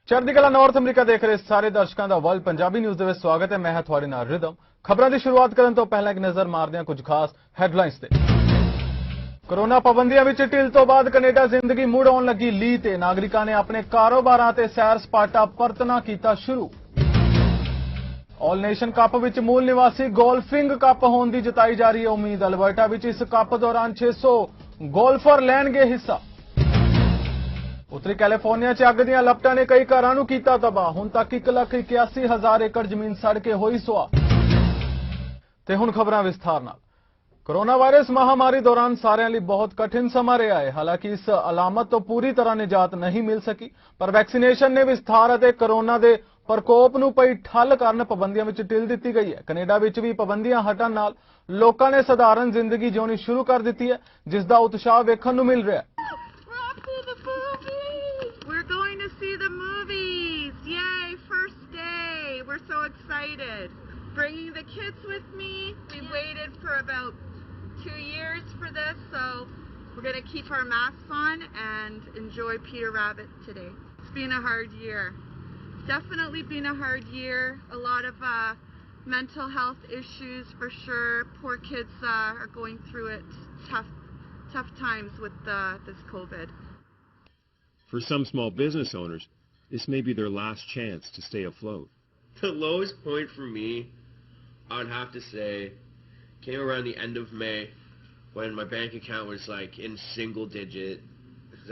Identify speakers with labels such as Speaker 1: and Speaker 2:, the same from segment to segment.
Speaker 1: ਚੜ੍ਹਦੀਕਲਾ north America ਦੇਖ ਰਹੇ ਸਾਰੇ ਦਰਸ਼ਕਾਂ ਦਾ ਵਰਲਡ ਪੰਜਾਬੀ ਨਿਊਜ਼ ਦੇ ਵਿੱਚ ਸਵਾਗਤ ਹੈ। ਮੈਂ ਹਾਂ ਤੁਹਾਡੇ ਨਾਲ ਰਿਦਮ। ਖਬਰਾਂ ਦੀ ਸ਼ੁਰੂਆਤ ਕਰਨ ਤੋਂ ਪਹਿਲਾਂ ਇੱਕ ਨਜ਼ਰ ਮਾਰਦੇ ਹਾਂ ਕੁਝ ਖਾਸ ਹੈਡਲਾਈਨਸ ਤੇ। ਕੋਰੋਨਾ ਪਾਬੰਦੀਆਂ ਵਿੱਚ ਢਿੱਲ ਤੋਂ ਬਾਅਦ ਕੈਨੇਡਾ ਜ਼ਿੰਦਗੀ ਮੁੜ ਆਉਣ ਲੱਗੀ ਲੀਹ ਤੇ ਨਾਗਰਿਕਾਂ ਨੇ ਆਪਣੇ ਕਾਰੋਬਾਰਾਂ ਤੇ ਸੈਰ ਸਪਾਟਾ ਪਰਤਣਾ ਕੀਤਾ ਸ਼ੁਰੂ। ਆਲ ਨੇਸ਼ਨ ਕੱਪ ਵਿੱਚ ਮੂਲ ਨਿਵਾਸੀ ਗੋਲਫਿੰਗ ਕੱਪ ਹੋਣ ਦੀ ਜਤਾਈ ਜਾ ਰਹੀ ਹੈ ਉਮੀਦ। ਅਲਬਰਟਾ ਵਿੱਚ ਇਸ ਕੱਪ ਦੌਰਾਨ 600 ਗੋਲਫਰ ਲੈਣਗੇ ਹਿੱਸਾ। उत्तरी कैलिफोर्निया च अग दीआं लपटां ने कई घरां नूं कीता तबाह। हुण तक 1,81,000 एकड़ जमीन सड़ के होई सुआह। ते हुण खबरां विस्तार नाल। कोरोना वायरस महामारी दौरान सारिਆਂ ਲਈ बहुत कठिन समा रहा है। हालांकि इस अलामत तो पूरी तरह निजात नहीं मिल सकी, पर वैक्सीनेशन ने विस्तार ਅਤੇ कोरोना ਦੇ प्रकोप ਨੂੰ पई ठल ਕਾਰਨ ਪਾਬੰਦੀਆਂ ਵਿੱਚ ਢਿੱਲ ਦਿੱਤੀ ਗਈ ਹੈ। ਕੈਨੇਡਾ ਵਿੱਚ ਵੀ ਪਾਬੰਦੀਆਂ ਹਟਣ ਨਾਲ ਲੋਕਾਂ ਨੇ ਸਧਾਰਨ ਜ਼ਿੰਦਗੀ ਜਿਉਣੀ ਸ਼ੁਰੂ ਕਰ ਦਿੱਤੀ ਹੈ, ਜਿਸ ਦਾ ਉਤਸ਼ਾਹ ਵੇਖਣ ਨੂੰ ਮਿਲ ਰਿਹਾ ਹੈ।
Speaker 2: See the movies. Yay, first day. We're so excited. Bringing the kids with me. We've waited for about 2 years for this, so we're going to keep our masks on and enjoy Peter Rabbit today. It's been a hard year. Definitely been a hard year. A lot of mental health issues for sure. Poor kids are going through it. Tough times with this COVID.
Speaker 3: For some small business owners, this may be their last chance to stay afloat.
Speaker 4: The lowest point for me, I would have to say, came around the end of May when my bank account was like in single digit.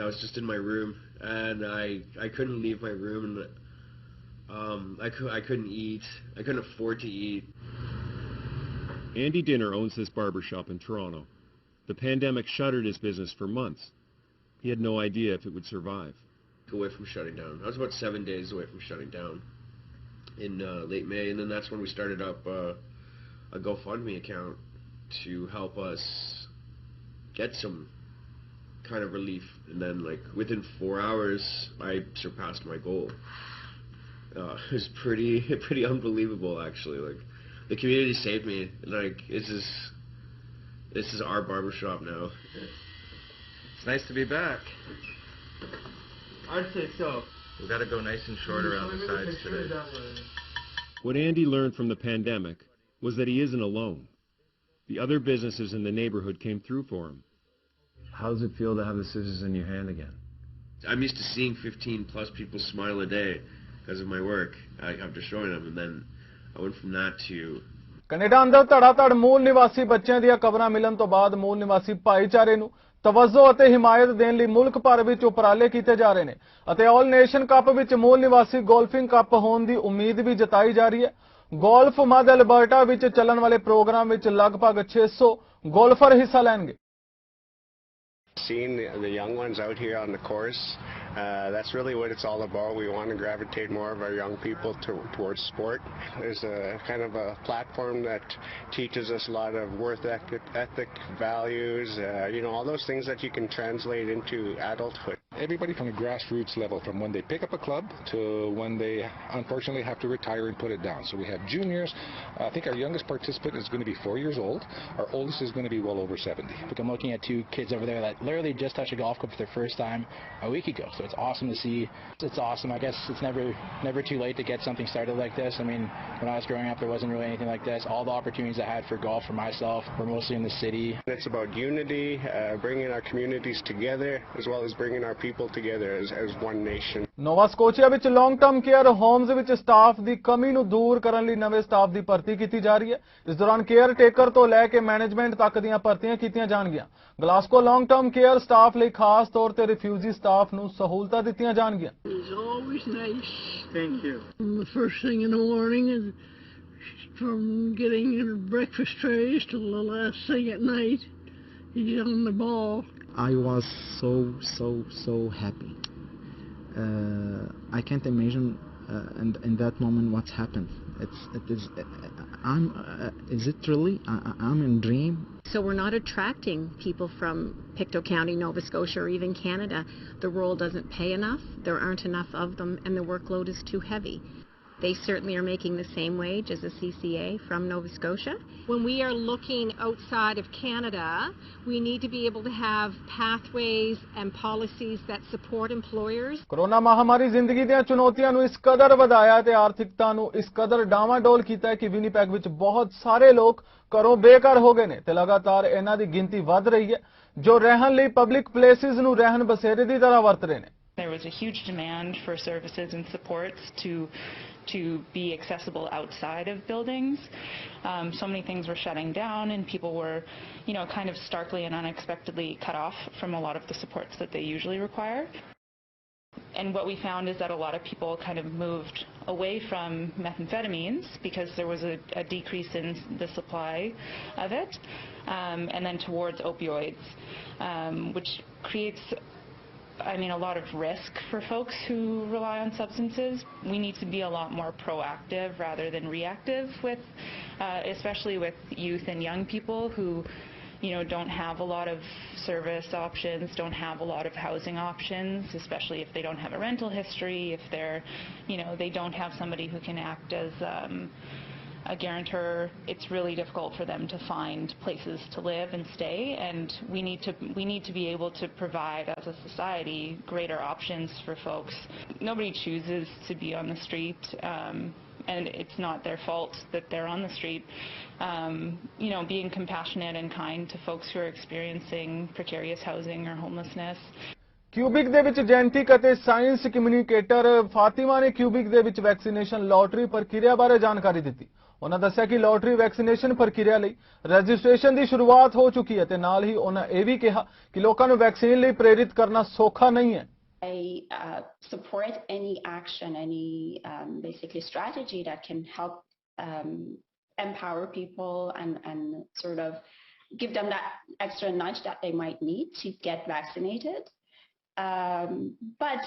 Speaker 4: I was just in my room and I couldn't leave my room and I couldn't eat. I couldn't afford to eat.
Speaker 3: Andy Dinner owns this barber shop in Toronto. The pandemic shuttered his business for months. He had no idea if it would survive.
Speaker 4: Away from shutting down. I was about 7 days away from shutting down in late May, and then that's when we started up a GoFundMe account to help us get some kind of relief. And then, like, within 4 hours, I surpassed my goal. It was pretty unbelievable, actually. Like, the community saved me. Like, this is our barbershop now. It's nice to be back. I'd say so. We've got to go nice and short around the sides today.
Speaker 3: What Andy learned from the pandemic was that he isn't alone. The other businesses in the neighborhood came through for him.
Speaker 5: How does it feel to have the scissors in your hand again?
Speaker 4: I'm used to seeing 15 plus people smile a day because of my work after showing them, and then I went from that to...
Speaker 1: Canada ਅੰਦਰ ਧੜਾਧੜ ਮੂਲ ਨਿਵਾਸੀ ਬੱਚਿਆਂ ਦੀਆਂ ਖਬਰਾਂ ਮਿਲਣ ਤੋਂ ਬਾਅਦ ਮੂਲ ਨਿਵਾਸੀ ਭਾਈਚਾਰੇ ਨੂੰ ਤਵੱਜੋ ਅਤੇ ਹਿਮਾਇਤ ਦੇਣ ਲਈ ਮੁਲਕ ਭਰ ਵਿੱਚ ਉਪਰਾਲੇ ਕੀਤੇ ਜਾ ਰਹੇ ਨੇ ਅਤੇ ਆਲ ਨੇਸ਼ਨ ਕੱਪ ਵਿੱਚ ਮੂਲ ਨਿਵਾਸੀ ਗੋਲਫਿੰਗ ਕੱਪ ਹੋਣ ਦੀ ਉਮੀਦ ਵੀ ਜਤਾਈ ਜਾ ਰਹੀ ਹੈ। ਗੋਲਫ ਮੱਧ ਅਲਬਰਟਾ ਵਿੱਚ ਚੱਲਣ ਵਾਲੇ ਪ੍ਰੋਗਰਾਮ ਵਿੱਚ ਲਗਭਗ 600 ਗੋਲਫਰ ਹਿੱਸਾ ਲੈਣਗੇ।
Speaker 6: Seeing the young ones out here on the course, that's really what it's all about. We want to gravitate more of our young people towards sport. There's a kind of a platform that teaches us a lot of ethic values, all those things that you can translate into adulthood.
Speaker 7: Everybody from the grassroots level, from when they pick up a club to when they unfortunately have to retire and put it down. So we have juniors. I think our youngest participant is going to be 4 years old. Our oldest is going to be well over 70.
Speaker 8: I'm looking at 2 kids over there that literally just touched a golf club for their first time a week ago. So it's awesome to see. It's awesome. I guess it's never too late to get something started like this. I mean, when I was growing up, there wasn't really anything like this. All the opportunities I had for golf for myself were mostly in the city.
Speaker 6: It's about unity, bringing our communities together, as well as bringing our people together as one nation.
Speaker 1: Nova Scotia ਵਿੱਚ long term care homes ਵਿੱਚ staff ਦੀ ਕਮੀ ਨੂੰ ਦੂਰ ਕਰਨ ਲਈ ਨਵੇਂ staff ਦੀ ਭਰਤੀ ਕੀਤੀ ਜਾ ਰਹੀ ਹੈ। ਇਸ ਦੌਰਾਨ ਕੇਅਰ ਟੇਕਰ ਤੋਂ ਲੈ ਕੇ ਮੈਨੇਜਮੈਂਟ ਤੱਕ ਦੀਆਂ ਭਰਤੀਆਂ ਕੀਤੀਆਂ ਜਾਣਗੀਆਂ। Glasgow long term care staff ਲਈ ਖਾਸ ਤੌਰ ਤੇ ਰਿਫਿਊਜੀ ਸਟਾਫ ਨੂੰ ਸਹੂਲਤਾਂ ਦਿੱਤੀਆਂ ਜਾਣਗੀਆਂ।
Speaker 9: It's always nice. Thank you. The first thing in the morning is from getting your breakfast trays till the last thing at night. He's on the ball.
Speaker 10: I was so happy. I can't imagine in that moment what's happened. Is it really? I'm in dream.
Speaker 11: So we're not attracting people from Pictou County, Nova Scotia, or even Canada. The role doesn't pay enough. There aren't enough of them, and the workload is too heavy. They certainly are making the same wage as a CCA from Nova Scotia.
Speaker 12: When we are looking outside of Canada, we need to be able to have pathways and policies that support employers.
Speaker 1: Corona महामारी जिंदगी ਦੀਆਂ ਚੁਣੌਤੀਆਂ ਨੂੰ ਇਸ ਕਦਰ ਵਧਾਇਆ ਤੇ ਆਰਥਿਕਤਾ ਨੂੰ ਇਸ ਕਦਰ ਡਾਵਾਡੋਲ ਕੀਤਾ ਹੈ ਕਿ ਵਿਨੀਪੈਗ ਵਿੱਚ ਬਹੁਤ ਸਾਰੇ ਲੋਕ ਘਰੋਂ ਬੇਘਰ ਹੋ ਗਏ ਨੇ ਤੇ ਲਗਾਤਾਰ ਇਹਨਾਂ ਦੀ ਗਿਣਤੀ ਵਧ ਰਹੀ ਹੈ ਜੋ ਰਹਿਣ ਲਈ ਪਬਲਿਕ ਪਲੇਸਿਸ ਨੂੰ ਰਹਿਣ ਬਸੇਰੇ ਦੀ ਤਰ੍ਹਾਂ ਵਰਤ ਰਹੇ ਨੇ.
Speaker 13: There was a huge demand for services and supports to be accessible outside of buildings. So many things were shutting down and people were, kind of starkly and unexpectedly cut off from a lot of the supports that they usually require. And what we found is that a lot of people kind of moved away from methamphetamines because there was a decrease in the supply of it, and then towards opioids, which creates a lot of risk for folks who rely on substances. We need to be a lot more proactive rather than reactive with, especially with youth and young people who, don't have a lot of service options, don't have a lot of housing options, especially if they don't have a rental history, if they're, they don't have somebody who can act as a guarantor. It's really difficult for them to find places to live and stay, and we need to be able to provide as a society greater options for folks. Nobody chooses to be on the street, and it's not their fault that they're on the street. Being compassionate and kind to folks who are experiencing precarious housing or homelessness.
Speaker 1: Quebec ਦੇ ਵਿੱਚ genetic ਅਤੇ science communicator Fatima ਨੇ cubic ਦੇ ਵਿੱਚ vaccination lottery ਪ੍ਰਕਿਰਿਆ ਬਾਰੇ ਜਾਣਕਾਰੀ ਦਿੱਤੀ. ਉਹਨਾਂ ਦੱਸਿਆ ਕਿ ਲੋਟਰੀ ਵੈਕਸੀਨੇਸ਼ਨ ਪ੍ਰਕਿਰਿਆ ਲਈ ਰਜਿਸਟ੍ਰੇਸ਼ਨ ਦੀ ਸ਼ੁਰੂਆਤ ਹੋ ਚੁੱਕੀ ਹੈ ਤੇ ਨਾਲ ਹੀ ਉਹਨਾਂ ਇਹ ਵੀ ਕਿਹਾ ਕਿ ਲੋਕਾਂ ਨੂੰ ਵੈਕਸੀਨ ਲਈ ਪ੍ਰੇਰਿਤ ਕਰਨਾ ਸੌਖਾ ਨਹੀਂ ਹੈ.
Speaker 14: I support any action, any basically strategy that can help empower people and sort of give them that extra nudge that they might need to get vaccinated. But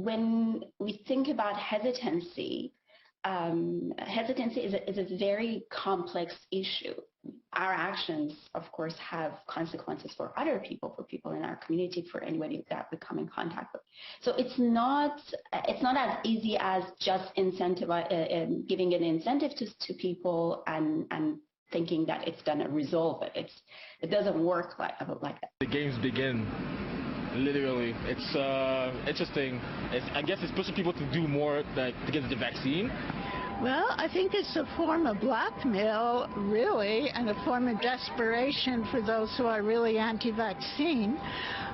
Speaker 14: when we think about hesitancy, hesitancy is a very complex issue. Our actions, of course, have consequences for other people, for people in our community, for anybody that we come in contact with. So it's not as easy as just giving an incentive to people and thinking that it's going to resolve it. It doesn't work like that.
Speaker 15: The games begin. Literally, it's interesting. I guess it's pushing people to do more, like to get the vaccine.
Speaker 9: Well, I think it's a form of blackmail, really, and a form of desperation for those who are really anti-vaccine.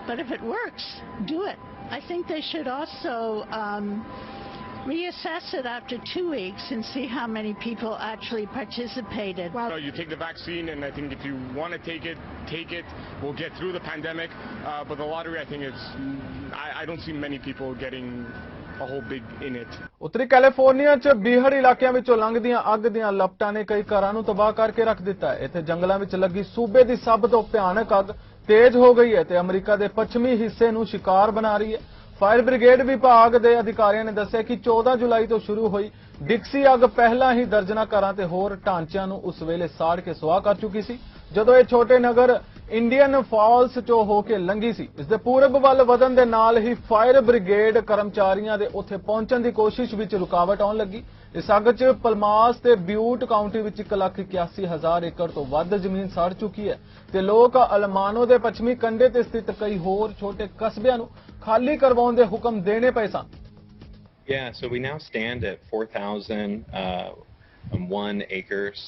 Speaker 9: But if it works, do it. I think they should also reassess it after 2 weeks and see how many people actually participated.
Speaker 15: Well, you take the vaccine, and I think if you want to take it. We'll get through the pandemic. But the lottery, I think I don't see many people getting a whole big in it.
Speaker 1: ਉੱਤਰੀ California 'ਚ ਬੀਹੜ ਇਲਾਕਿਆਂ ਵਿੱਚੋਂ ਲੰਘਦੀਆਂ ਅੱਗ ਦੀਆਂ ਲਪਟਾਂ ਨੇ ਕਈ ਘਰਾਂ ਨੂੰ ਤਬਾਹ ਕਰਕੇ ਰੱਖ ਦਿੱਤਾ ਹੈ. ਇੱਥੇ ਜੰਗਲਾਂ ਵਿੱਚ ਲੱਗੀ ਸੂਬੇ ਦੀ ਸਭ ਤੋਂ ਭਿਆਨਕ ਅੱਗ ਤੇਜ਼ ਹੋ ਗਈ ਹੈ ਤੇ ਅਮਰੀਕਾ ਦੇ ਪੱਛਮੀ ਹਿੱਸੇ ਨੂੰ ਸ਼ਿਕਾਰ ਬਣਾ ਰਹੀ ਹੈ. ਫਾਇਰ ਬ੍ਰਿਗੇਡ ਵਿਭਾਗ ਦੇ ਅਧਿਕਾਰੀਆਂ ਨੇ ਦੱਸਿਆ ਕਿ 14 ਜੁਲਾਈ ਤੋਂ ਸ਼ੁਰੂ ਹੋਈ ਡਿਕਸੀ ਅੱਗ ਪਹਿਲਾਂ ਹੀ ਦਰਜਨਾਂ ਘਰਾਂ ਤੇ ਹੋਰ ਢਾਂਚਿਆਂ ਨੂੰ ਉਸ ਵੇਲੇ ਸਾੜ ਕੇ ਸੁਆਹ ਕਰ ਚੁੱਕੀ ਸੀ ਜਦੋਂ ਇਹ ਛੋਟੇ ਨਗਰ ਇੰਡੀਅਨ ਫਾਲਸ ਚੋਂ ਹੋ ਕੇ ਲੰਘੀ ਸੀ. ਇਸ ਦੇ ਪੂਰਬ ਵੱਲ ਵਧਣ ਦੇ ਨਾਲ ਹੀ ਫਾਇਰ ਬ੍ਰਿਗੇਡ ਕਰਮਚਾਰੀਆਂ ਦੇ ਉੱਥੇ ਪਹੁੰਚਣ ਦੀ ਕੋਸ਼ਿਸ਼ ਵਿੱਚ ਰੁਕਾਵਟ ਆਉਣ ਲੱਗੀ. ਇਸ ਅੱਗ 'ਚ ਪਲਮਾਸ ਤੇ ਬਿਊਟ ਕਾਉਂਟੀ ਵਿੱਚ 1,81,000 ਏਕੜ ਤੋਂ ਵੱਧ ਜ਼ਮੀਨ ਸੜ ਚੁੱਕੀ ਹੈ ਤੇ ਲੋਕ ਅਲਮਾਨੋ ਦੇ ਪੱਛਮੀ ਕੰਢੇ ਤੇ ਸਥਿਤ ਕਈ ਹੋਰ ਛੋਟੇ ਕਸਬਿਆਂ ਨੂੰ ਖਾਲੀ ਕਰਵਾਉਣ ਦੇ ਹੁਕਮ ਦੇਣੇ ਪਏ ਸਨ.
Speaker 16: Yeah, so we now stand at 4,001 acres,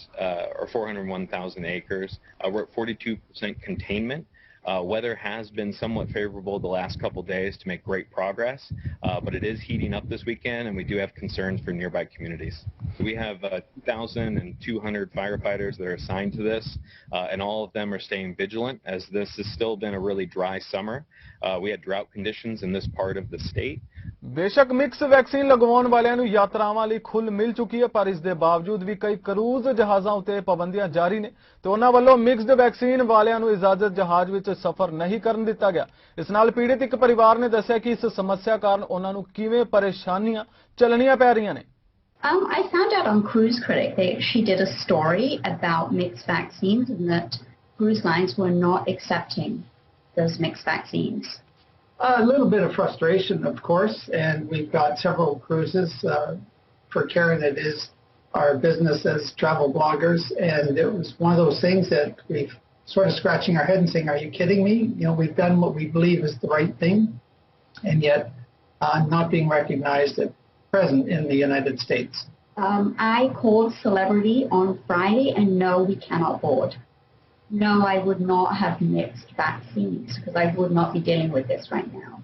Speaker 16: or 401,000 acres. We're at 42% containment. Weather has been somewhat favorable the last couple days to make great progress, but it is heating up this weekend, and we do have concerns for nearby communities. We have 2,200 firefighters that are assigned to this, and all of them are staying vigilant as this has still been a really dry summer. We had drought conditions in this part of the state.
Speaker 1: ਬੇਸ਼ੱਕ mix vaccine ਲਗਵਾਉਣ ਵਾਲਿਆਂ ਨੂੰ ਯਾਤਰਾਵਾਂ ਲਈ ਖੁੱਲ੍ਹ ਮਿਲ ਚੁੱਕੀ ਹੈ ਪਰ ਇਸ ਦੇ ਬਾਵਜੂਦ ਵੀ ਕਈ ਕਰੂਜ਼ ਜਹਾਜ਼ਾਂ ਉੱਤੇ ਪਾਬੰਦੀਆਂ ਜਾਰੀ ਨੇ ਤੇ ਉਹਨਾਂ ਵੱਲੋਂ ਮਿਕਸਡ ਵੈਕਸੀਨ ਵਾਲਿਆਂ ਨੂੰ ਇਜਾਜ਼ਤ ਜਹਾਜ਼ ਵਿੱਚ ਸਫ਼ਰ ਨਹੀਂ ਕਰਨ ਦਿੱਤਾ ਗਿਆ. ਇਸ ਨਾਲ ਪੀੜਿਤ ਇੱਕ ਪਰਿਵਾਰ ਨੇ ਦੱਸਿਆ ਕਿ ਇਸ ਸਮੱਸਿਆ ਕਾਰਨ ਉਹਨਾਂ ਨੂੰ ਕਿਵੇਂ ਪਰੇਸ਼ਾਨੀਆਂ ਚੱਲਣੀਆਂ ਪੈ ਰਹੀਆਂ ਨੇ.
Speaker 17: I found out on Cruise Critic they actually did a story about mixed vaccines and that cruise lines were not accepting those mixed vaccines.
Speaker 18: A little bit of frustration, of course, and we've got several cruises for Karen, it is our business as travel bloggers, and it was one of those things that we've sort of scratching our head and saying, are you kidding me? You know, we've done what we believe is the right thing, and yet not being recognized at present in the United States.
Speaker 17: I called Celebrity on Friday, and no, we cannot board. No, I would not have mixed vaccines because I would not be dealing with this right now.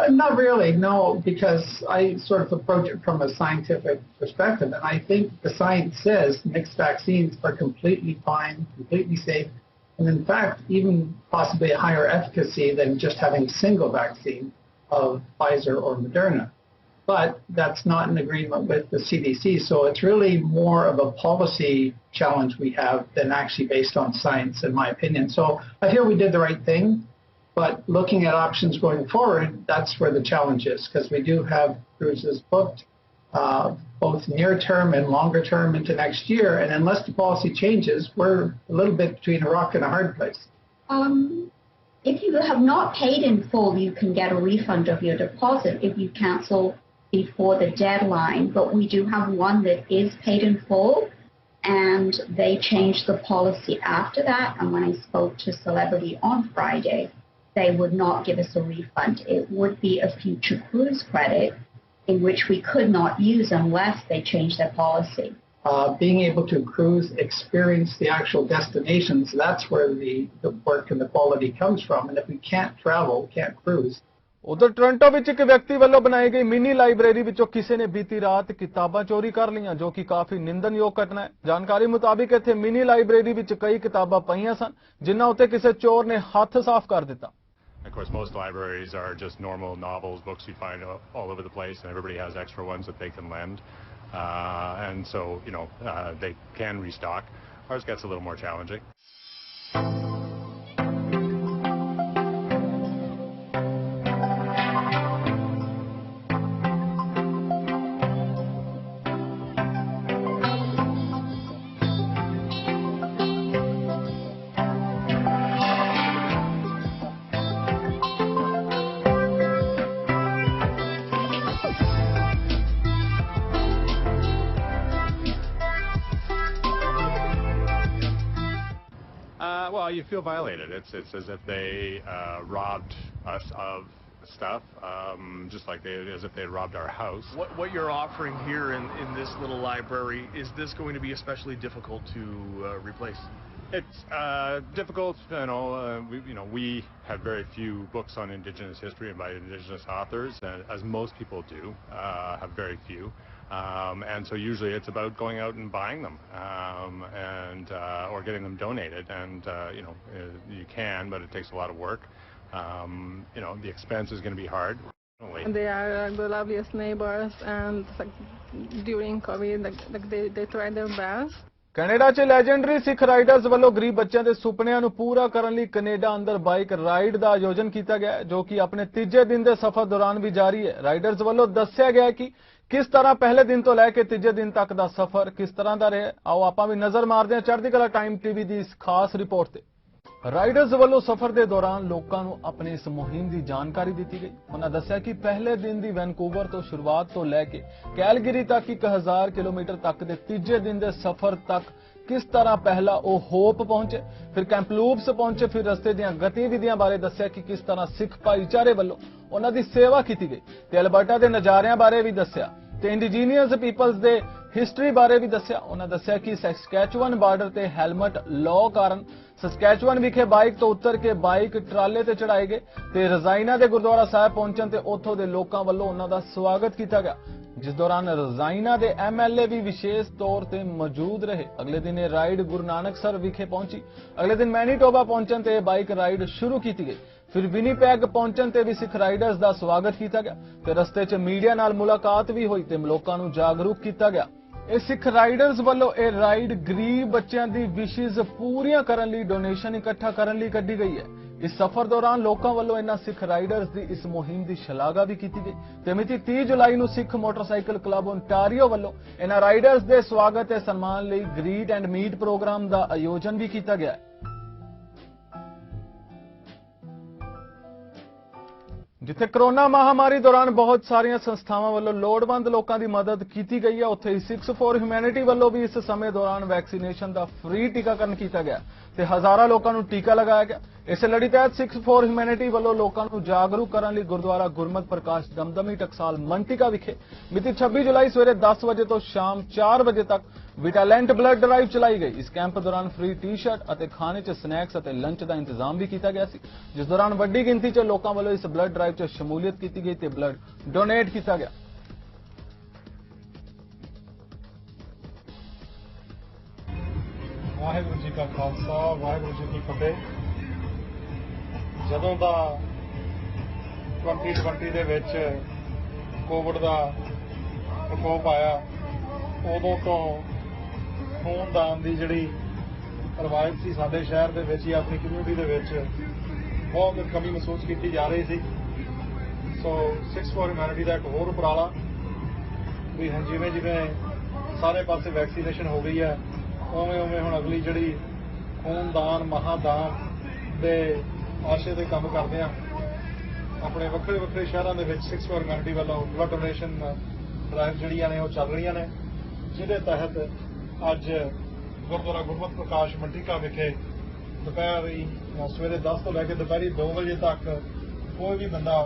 Speaker 18: Not really, no, because I sort of approach it from a scientific perspective, and I think the science says mixed vaccines are completely fine, completely safe, and in fact, even possibly a higher efficacy than just having a single vaccine of Pfizer or Moderna. But that's not in agreement with the CDC, so it's really more of a policy challenge we have than actually based on science, in my opinion. So I feel we did the right thing, but looking at options going forward, that's where the challenge is, because we do have cruises booked, both near term and longer term into next year, and unless the policy changes, we're a little bit between a rock and a hard place.
Speaker 17: If you have not paid in full, you can get a refund of your deposit if you cancel before the deadline, but we do have one that is paid in full, and they changed the policy after that, and when I spoke to Celebrity on Friday, they would not give us a refund. It would be a future cruise credit in which we could not use unless they changed their policy.
Speaker 18: Being able to cruise, experience the actual destinations, that's where the work and the quality comes from, and if we can't travel, can't cruise.
Speaker 1: उधर Toronto विच एक व्यक्ति वालों बनाई गई mini library विचों किसी ने बीती रात किताबां चोरी कर लियां जो कि काफी निंदनयोग घटना है। जानकारी मुताबिक इत्थे मिनी लाइब्रेरी विच कई किताबां पईयां सन जिन्हां उत्ते किसी चोर ने हथ साफ कर दिता।
Speaker 19: Of course, most libraries are just normal novels, books you find all over the place, and everybody has extra ones that they can lend. And so, they can restock. Ours gets a little more challenging. Well, you feel violated. It's as if they robbed us of stuff, just like as if they had robbed our house.
Speaker 20: What you're offering here in this little library, is this going to be especially difficult to replace?
Speaker 19: It's difficult, we have very few books on Indigenous history and by Indigenous authors, as most people do, have very few. And so usually it's about going out and buying them, or getting them donated, and you can, but it takes a lot of work. The expense is going to be hard.
Speaker 21: They are the loveliest neighbors, and during COVID, they tried their best.
Speaker 1: Canada 'ਚ legendary ਸਿੱਖ riders ਵੱਲੋਂ ਗਰੀਬ ਬੱਚਿਆਂ ਦੇ ਸੁਪਨਿਆਂ ਨੂੰ ਪੂਰਾ ਕਰਨ ਲਈ ਕੈਨੇਡਾ ਅੰਦਰ ਬਾਈਕ ਰਾਈਡ ਦਾ ਆਯੋਜਨ ਕੀਤਾ ਗਿਆ ਜੋ ਕਿ ਆਪਣੇ ਤੀਜੇ ਦਿਨ ਦੇ ਸਫ਼ਰ ਦੌਰਾਨ ਵੀ ਜਾਰੀ ਹੈ। ਰਾਈਡਰਸ ਵੱਲੋਂ ਦੱਸਿਆ ਗਿਆ ਕਿ ਕਿਸ ਤਰ੍ਹਾਂ ਪਹਿਲੇ ਦਿਨ ਤੋਂ ਲੈ ਕੇ ਤੀਜੇ ਦਿਨ ਤੱਕ ਦਾ ਸਫ਼ਰ ਕਿਸ ਤਰ੍ਹਾਂ ਦਾ ਰਿਹਾ। ਆਓ ਆਪਾਂ ਵੀ ਨਜ਼ਰ ਮਾਰਦੇ ਹਾਂ ਚੜ੍ਹਦੀਕਲਾ ਟਾਈਮ ਟੀਵੀ ਦੀ ਇਸ ਖਾਸ ਰਿਪੋਰਟ ਤੇ। ਰਾਈਡਰਸ ਵੱਲੋਂ ਸਫ਼ਰ ਦੇ ਦੌਰਾਨ ਲੋਕਾਂ ਨੂੰ ਆਪਣੇ ਇਸ ਮੁਹਿੰਮ ਦੀ ਜਾਣਕਾਰੀ ਦਿੱਤੀ ਗਈ। ਉਹਨਾਂ ਦੱਸਿਆ ਕਿ ਪਹਿਲੇ ਦਿਨ ਦੀ ਵੈਨਕੂਵਰ ਤੋਂ ਸ਼ੁਰੂਆਤ ਤੋਂ ਲੈ ਕੇ ਕੈਲਗਰੀ ਤੱਕ 1000 ਕਿਲੋਮੀਟਰ ਤੱਕ ਦੇ ਤੀਜੇ ਦਿਨ ਦੇ ਸਫ਼ਰ ਤੱਕ किस तरह पहला वो होप पहुंचे, फिर कैंपलूप्स पहुंचे, फिर रस्ते ਦੀਆਂ गतिविधियां बारे दस्या कि किस तरह सिख भाईचारे ਵੱਲੋਂ ਉਹਨਾਂ ਦੀ सेवा की गई ਤੇ ਅਲਬਰਟਾ ਦੇ ਨਜ਼ਾਰਿਆਂ ਬਾਰੇ ਵੀ ਦੱਸਿਆ ਤੇ ਇੰਡੀਜੀਨੀਅਸ ਪੀਪਲਸ ਦੇ ਹਿਸਟਰੀ ਬਾਰੇ ਵੀ ਦੱਸਿਆ। ਉਹਨਾਂ ਦੱਸਿਆ ਕਿ ਸਸਕੈਚੁਅਨ ਬਾਰਡਰ ਤੇ ਹੈਲਮਟ ਲਾਅ ਕਾਰਨ ਸਸਕੈਚੁਅਨ ਵਿਖੇ ਬਾਈਕ ਤੋਂ ਉਤਰ ਕੇ ਬਾਈਕ ਟਰਾਲੇ ਤੇ ਚੜਾਏ ਗਏ ਤੇ ਰਜ਼ਾਈਨਾ ਦੇ ਗੁਰਦੁਆਰਾ ਸਾਹਿਬ ਪਹੁੰਚਣ ਤੇ ਉੱਥੋਂ ਦੇ ਲੋਕਾਂ ਵੱਲੋਂ ਉਹਨਾਂ ਦਾ ਸਵਾਗਤ ਕੀਤਾ ਗਿਆ, जिस दौरान रजाइना के MLA भी विशेष तौर पर मौजूद रहे। अगले दिन ये राइड गुरु नानक सर विखे पहुंची। अगले दिन मैनीटोबा पहुंचन ते बाइक राइड शुरू की गई। फिर विनीपैग पहुंचन ते भी सिख राइडर्स का स्वागत किया गया ते रस्ते च मीडिया नाल मुलाकात भी हुई ते लोकां नूं जागरूक किया गया। ਇਹ ਸਿੱਖ ਰਾਈਡਰਸ ਵੱਲੋਂ ਇਹ ਰਾਈਡ ਗਰੀਬ ਬੱਚਿਆਂ ਦੀ ਵਿਸ਼ੇਜ਼ ਪੂਰੀਆਂ ਕਰਨ ਲਈ ਡੋਨੇਸ਼ਨ ਇਕੱਠਾ ਕਰਨ ਲਈ ਕੱਢੀ ਗਈ ਹੈ। ਇਸ ਸਫ਼ਰ ਦੌਰਾਨ ਲੋਕਾਂ ਵੱਲੋਂ ਇਹਨਾਂ ਸਿੱਖ ਰਾਈਡਰਸ ਦੀ ਇਸ ਮੁਹਿੰਮ ਦੀ ਸ਼ਲਾਘਾ ਵੀ ਕੀਤੀ ਗਈ ਤੇ ਮਿਤੀ 30 ਜੁਲਾਈ ਨੂੰ ਸਿੱਖ ਮੋਟਰਸਾਈਕਲ ਕਲੱਬ ਓਨਟਾਰੀਓ ਵੱਲੋਂ ਇਹਨਾਂ ਰਾਈਡਰਸ ਦੇ ਸਵਾਗਤ ਤੇ ਸਨਮਾਨ ਲਈ ਗ੍ਰੀਟ ਐਂਡ ਮੀਟ ਪ੍ਰੋਗਰਾਮ ਦਾ ਆਯੋਜਨ ਵੀ ਕੀਤਾ ਗਿਆ ਹੈ। ਜਿੱਥੇ ਕਰੋਨਾ ਮਹਾਮਾਰੀ ਦੌਰਾਨ ਬਹੁਤ ਸਾਰੀਆਂ ਸੰਸਥਾਵਾਂ ਵੱਲੋਂ ਲੋੜਵੰਦ ਲੋਕਾਂ ਦੀ ਮਦਦ ਕੀਤੀ ਗਈ ਹੈ, ਉੱਥੇ ਹੀ 6 ਫॉर ਹਿਊਮੈਨਿਟੀ ਵੱਲੋਂ ਵੀ ਇਸ ਸਮੇਂ ਦੌਰਾਨ ਵੈਕਸੀਨੇਸ਼ਨ ਦਾ ਫ੍ਰੀ ਟੀਕਾਕਰਨ ਕੀਤਾ ਗਿਆ ਤੇ ਹਜ਼ਾਰਾਂ ਲੋਕਾਂ ਨੂੰ ਟੀਕਾ ਲਗਾਇਆ ਗਿਆ। ਇਸੇ ਲੜੀ ਤਹਿਤ 6 ਫॉर ਹਿਊਮੈਨਿਟੀ ਵੱਲੋਂ ਲੋਕਾਂ ਨੂੰ ਜਾਗਰੂਕ ਕਰਨ ਲਈ ਗੁਰਦੁਆਰਾ ਗੁਰਮਤਿ ਪ੍ਰਕਾਸ਼ ਦਮਦਮੀ ਟਕਸਾਲ ਮੰਟਿਕਾ ਵਿਖੇ ਮਿਤੀ 26 ਜੁਲਾਈ ਸਵੇਰੇ 10 ਵਜੇ ਤੋਂ ਸ਼ਾਮ 4 ਵਜੇ ਤੱਕ ਵਿਟਾਲੈਂਟ ਬਲੱਡ ਡਰਾਈਵ ਚਲਾਈ ਗਈ। ਇਸ ਕੈਂਪ ਦੌਰਾਨ ਫ੍ਰੀ ਟੀ-ਸ਼ਰਟ ਅਤੇ ਖਾਣੇ 'ਚ ਸਨੈਕਸ ਅਤੇ ਲੰਚ ਦਾ ਇੰਤਜ਼ਾਮ ਵੀ ਕੀਤਾ ਗਿਆ ਸੀ, ਜਿਸ ਦੌਰਾਨ ਵੱਡੀ ਗਿਣਤੀ 'ਚ ਲੋਕਾਂ ਵੱਲੋਂ ਇਸ ਬਲੱਡ ਡਰਾਈਵ 'ਚ ਸ਼ਮੂਲੀਅਤ ਕੀਤੀ ਗਈ ਤੇ ਬਲੱਡ ਡੋਨੇਟ ਕੀਤਾ ਗਿਆ।
Speaker 2: ਵਾਹਿਗੁਰੂ ਜੀ ਕਾ ਖਾਲਸਾ ਵਾਹਿਗੁਰੂ ਜੀ ਕੀ ਫਤਿਹ। ਜਦੋਂ ਦਾ 2020 ਦੇ ਵਿੱਚ ਕੋਵਿਡ ਦਾ ਪ੍ਰਕੋਪ ਆਇਆ, ਉਦੋਂ ਤੋਂ ਖੂਨਦਾਨ ਦੀ ਜਿਹੜੀ ਰਵਾਇਤ ਸੀ ਸਾਡੇ ਸ਼ਹਿਰ ਦੇ ਵਿੱਚ ਜਾਂ ਆਪਣੀ ਕਮਿਊਨਿਟੀ ਦੇ ਵਿੱਚ ਬਹੁਤ ਕਮੀ ਮਹਿਸੂਸ ਕੀਤੀ ਜਾ ਰਹੀ ਸੀ। ਸੋ 6 ਫॉर ਹਿਊਮੈਨਿਟੀ ਦਾ ਇੱਕ ਹੋਰ ਉਪਰਾਲਾ ਵੀ ਹੁਣ ਜਿਵੇਂ ਸਾਰੇ ਪਾਸੇ ਵੈਕਸੀਨੇਸ਼ਨ ਹੋ ਗਈ ਹੈ, ਉਵੇਂ ਹੁਣ ਅਗਲੀ ਜਿਹੜੀ ਖੂਨਦਾਨ ਮਹਾਦਾਨ ਦੇ ਆਸ਼ੇ ਤੇ ਕੰਮ ਕਰਦੇ ਆ। ਆਪਣੇ ਵੱਖਰੇ ਸ਼ਹਿਰਾਂ ਦੇ ਵਿੱਚ 6 ਫॉर ਹਿਊਮੈਨਿਟੀ ਵੱਲੋਂ ਬਲੱਡ ਡੋਨੇਸ਼ਨ ਡਰਾਈਵ ਜਿਹੜੀਆਂ ਨੇ ਉਹ ਚੱਲ ਰਹੀਆਂ ਨੇ, ਜਿਹਦੇ ਤਹਿਤ ਅੱਜ ਗੁਰਦੁਆਰਾ ਗੁਰਮਤਿ ਪ੍ਰਕਾਸ਼ ਮੰਟਿਕਾ ਵਿਖੇ ਸਵੇਰੇ 10 ਤੋਂ ਲੈ ਕੇ ਦੁਪਹਿਰੀ 2 ਵਜੇ ਤੱਕ ਕੋਈ ਵੀ ਬੰਦਾ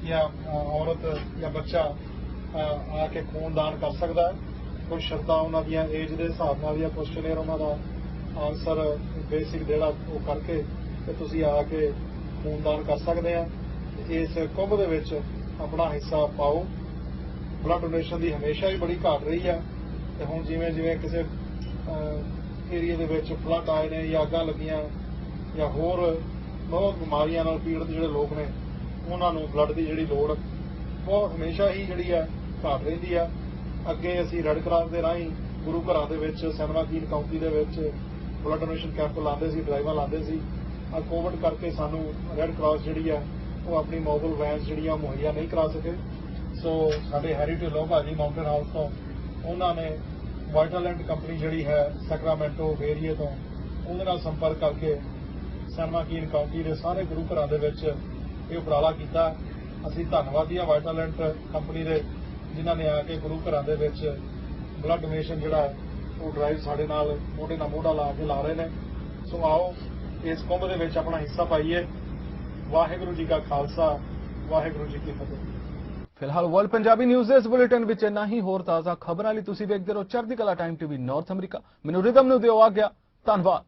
Speaker 2: ਜਾਂ ਔਰਤ ਜਾਂ ਬੱਚਾ ਆ ਕੇ ਖੂਨਦਾਨ ਕਰ ਸਕਦਾ ਹੈ। ਕੋਈ ਸ਼ਰਤਾਂ ਉਹਨਾਂ ਦੀਆਂ ਏਜ ਦੇ ਹਿਸਾਬ ਨਾਲ ਜਾਂ ਕੁਐਸਚਨੇਅਰ ਉਹਨਾਂ ਦਾ ਆਨਸਰ ਬੇਸਿਕ ਜਿਹੜਾ ਉਹ ਕਰਕੇ ਤੇ ਤੁਸੀਂ ਆ ਕੇ ਖੂਨਦਾਨ ਕਰ ਸਕਦੇ ਆ। ਇਸ ਕੁੰਭ ਦੇ ਵਿੱਚ ਆਪਣਾ ਹਿੱਸਾ ਪਾਓ। ਬਲੱਡ ਡੋਨੇਸ਼ਨ ਦੀ ਹਮੇਸ਼ਾ ਹੀ ਬੜੀ ਘਾਟ ਰਹੀ ਹੈ ਤੇ ਹੁਣ ਜਿਵੇਂ ਕਿਸੇ ਏਰੀਆ ਦੇ ਵਿੱਚ ਫਲੱਡ ਆਏ ਨੇ ਜਾਂ ਅੱਗਾਂ ਲੱਗੀਆਂ ਜਾਂ ਹੋਰ ਬਹੁਤ ਬਿਮਾਰੀਆਂ ਨਾਲ ਪੀੜਤ ਜਿਹੜੇ ਲੋਕ ਨੇ, ਉਹਨਾਂ ਨੂੰ ਬਲੱਡ ਦੀ ਜਿਹੜੀ ਲੋੜ ਉਹ ਹਮੇਸ਼ਾ ਹੀ ਜਿਹੜੀ ਹੈ ਘਾਟ ਰਹਿੰਦੀ ਆ। ਅੱਗੇ ਅਸੀਂ ਰੈੱਡ ਕਰਾਸ ਦੇ ਰਾਹੀਂ ਗੁਰੂ ਘਰਾਂ ਦੇ ਵਿੱਚ ਸੈਨਵਾਕੀਨ ਕਾਉਂਟੀ ਦੇ ਵਿੱਚ ਬਲੱਡ ਡੋਨੇਸ਼ਨ ਕੈਂਪ ਲਾਉਂਦੇ ਸੀ, ਡਰਾਈਵਾਂ ਲਾਉਂਦੇ ਸੀ। ਆ ਕੋਵਿਡ ਕਰਕੇ ਸਾਨੂੰ ਰੈੱਡ ਕਰਾਸ ਜਿਹੜੀ ਆ ਉਹ ਆਪਣੀ ਮੋਬਾਈਲ ਵੈਨਸ ਜਿਹੜੀਆਂ ਮੁਹੱਈਆ ਨਹੀਂ ਕਰਾ ਸਕੇ। ਸੋ ਸਾਡੇ ਹੈਰੀ ਢਿੱਲੋਂ ਭਾਜੀ ਮਾਊਂਟੇਨ ਹਾਊਸ ਤੋਂ ਉਹਨਾਂ ਨੇ ਵਾਈਟਾਲੈਂਟ ਕੰਪਨੀ ਜਿਹੜੀ ਹੈ ਸੈਕਰਾਮੈਂਟੋ ਏਰੀਏ ਤੋਂ ਉਹਦੇ ਨਾਲ ਸੰਪਰਕ ਕਰਕੇ ਸੈਨਵਾਕੀਨ ਕਾਉਂਟੀ ਦੇ ਸਾਰੇ ਗੁਰੂ ਘਰਾਂ ਦੇ ਵਿੱਚ ਇਹ ਉਪਰਾਲਾ ਕੀਤਾ। ਅਸੀਂ ਧੰਨਵਾਦੀ ਹਾਂ ਵਾਈਟਾਲੈਂਟ ਕੰਪਨੀ ਦੇ, ਜਿਨ੍ਹਾਂ ਨੇ ਆ ਕੇ ਗੁਰੂ ਘਰਾਂ ਦੇ ਵਿੱਚ ਬਲੱਡ ਡੋਨੇਸ਼ਨ ਜਿਹੜਾ ਉਹ ਡਰਾਈਵ ਸਾਡੇ ਨਾਲ ਮੋਢੇ ਨਾਲ ਮੋਢਾ ਲਾ ਕੇ ਲਾ ਰਹੇ ਨੇ। ਸੋ ਆਓ ਇਸ ਕੁੰਭ ਦੇ ਵਿੱਚ ਆਪਣਾ ਹਿੱਸਾ ਪਾਈਏ। ਵਾਹਿਗੁਰੂ ਜੀ ਕਾ ਖਾਲਸਾ ਵਾਹਿਗੁਰੂ ਜੀ ਕੀ ਫਤਿਹ।
Speaker 1: ਫਿਲਹਾਲ ਵਰਲਡ ਪੰਜਾਬੀ ਨਿਊਜ਼ ਦੇ ਇਸ ਬੁਲੇਟਿਨ ਵਿੱਚ ਇੰਨਾ ਹੀ। ਹੋਰ ਤਾਜ਼ਾ ਖਬਰਾਂ ਲਈ ਤੁਸੀਂ ਵੇਖਦੇ ਰਹੋ ਚੜ੍ਹਦੀ ਕਲਾ ਟਾਈਮ ਟੀਵੀ ਨਾਰਥ ਅਮਰੀਕਾ। ਮੈਨੂੰ ਰਿਦਮ ਨੂੰ ਦਿਓ ਆਗਿਆ। ਧੰਨਵਾਦ।